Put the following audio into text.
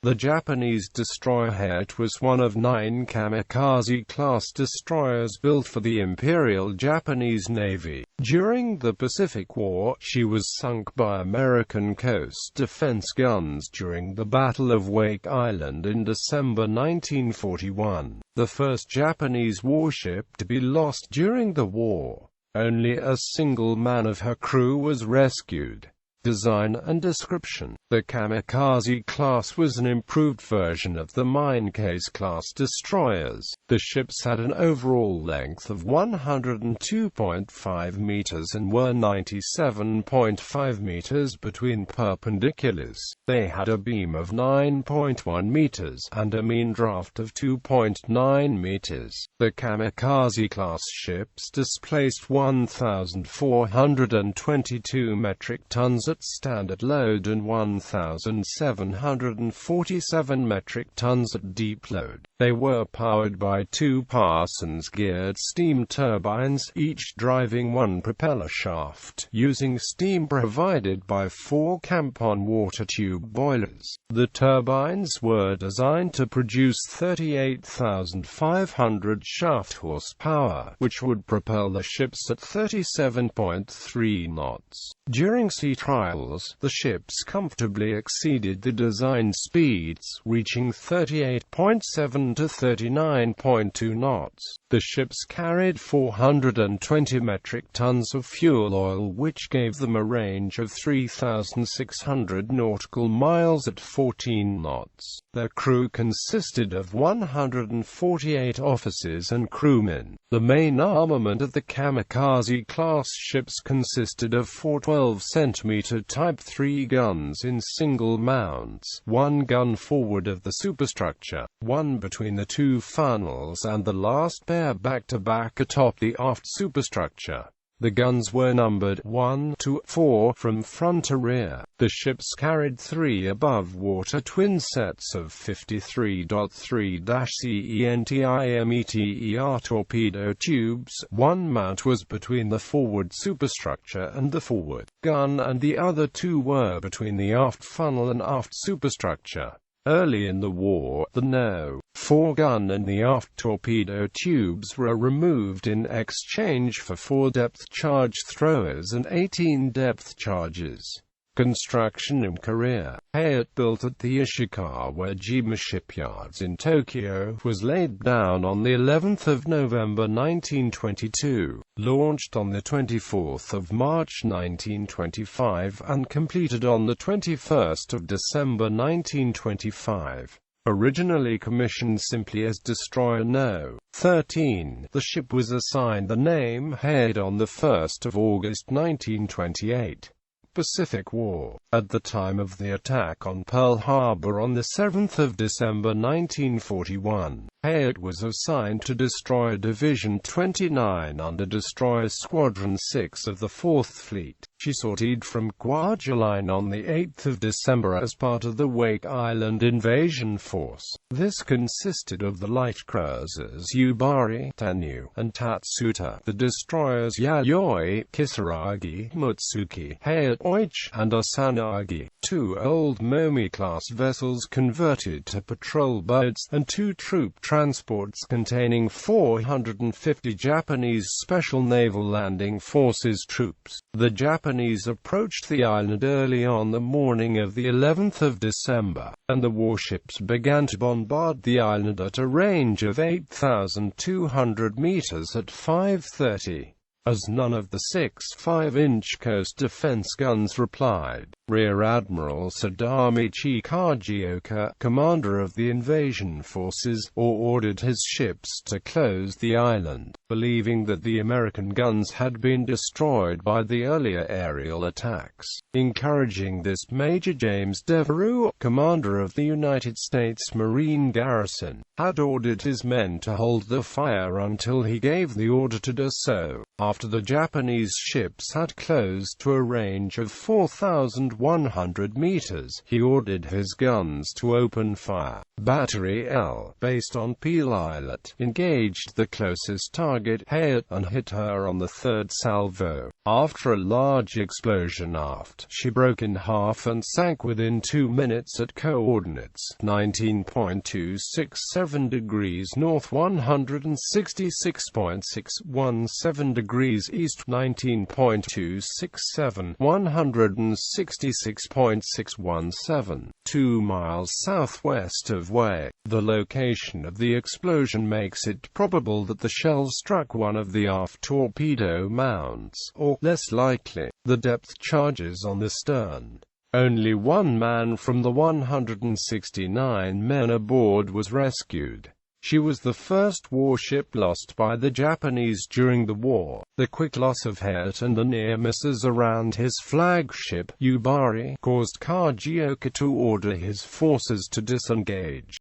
The Japanese destroyer Hayate was one of 9 Kamikaze-class destroyers built for the Imperial Japanese Navy. During the Pacific War, she was sunk by American coast defense guns during the Battle of Wake Island in December 1941, the first Japanese warship to be lost during the war. Only a single man of her crew was rescued. Design and description: the Kamikaze-class was an improved version of the Kamikaze-class destroyers. The ships had an overall length of 102.5 meters and were 97.5 meters between perpendiculars. They had a beam of 9.1 meters and a mean draft of 2.9 meters. The Kamikaze-class ships displaced 1,422 metric tons at standard load and 1,747 metric tons at deep load. They were powered by 2 Parsons-geared steam turbines, each driving 1 propeller shaft, using steam provided by 4 Campon water tube boilers. The turbines were designed to produce 38,500 shaft horsepower, which would propel the ships at 37.3 knots. During sea trials, the ships comfortably exceeded the design speeds, reaching 38.7 to 39.2 knots. The ships carried 420 metric tons of fuel oil, which gave them a range of 3,600 nautical miles at 14 knots. Their crew consisted of 148 officers and crewmen. The main armament of the Kamikaze-class ships consisted of 4 12-centimeter Type 3 guns in single mounts, 1 gun forward of the superstructure, 1 between the 2 funnels, and the last pair back-to-back atop the aft superstructure. The guns were numbered 1 to 4 from front to rear. The ships carried 3 above-water twin sets of 53.3-CENTIMETER torpedo tubes. 1 mount was between the forward superstructure and the forward gun, and the other 2 were between the aft funnel and aft superstructure. Early in the war, the No. 4 gun and the aft torpedo tubes were removed in exchange for 4 depth-charge throwers and 18 depth-charges. Construction in Korea. Hayate, built at the Ishikawa Jima shipyards in Tokyo, was laid down on the 11th of November 1922, launched on the 24th of March 1925, and completed on the 21st of December 1925. Originally commissioned simply as Destroyer No. 13, the ship was assigned the name Hayate on the 1st of August 1928. Pacific War. At the time of the attack on Pearl Harbor on the 7th of December 1941, Hayate was assigned to Destroyer Division 29 under Destroyer Squadron 6 of the 4th Fleet. She sortied from Kwajalein on the 8th of December as part of the Wake Island invasion force. This consisted of the light cruisers Yubari, Tanu, and Tatsuta, the destroyers Yayoi, Kisaragi, Mutsuki, Hayate Oichi, and Osanagi, 2 old Momi-class vessels converted to patrol boats, and 2 troop transports containing 450 Japanese Special Naval Landing Forces troops. The Japanese approached the island early on the morning of the 11th of December, and the warships began to bombard the island at a range of 8,200 meters at 5:30. As none of the 6 5-inch coast defense guns replied, Rear Admiral Sadamichi Kagioka, commander of the invasion forces, ordered his ships to close the island, believing that the American guns had been destroyed by the earlier aerial attacks. Encouraging this, Major James Devereux, commander of the United States Marine garrison, had ordered his men to hold the fire until he gave the order to do so. After the Japanese ships had closed to a range of 4,100 meters, he ordered his guns to open fire. Battery L, based on Peel Islet, engaged the closest target target, Hayate, and hit her on the third salvo. After a large explosion aft, she broke in half and sank within 2 minutes at coordinates 19.267 degrees north, 166.617 degrees east, 19.267, 166.617, 2 miles southwest of Wake. The location of the explosion makes it probable that the shell struck one of the aft torpedo mounts, or, less likely, the depth charges on the stern. Only one man from the 169 men aboard was rescued. She was the first warship lost by the Japanese during the war. The quick loss of Hayate and the near misses around his flagship, Yubari, caused Kajioka to order his forces to disengage.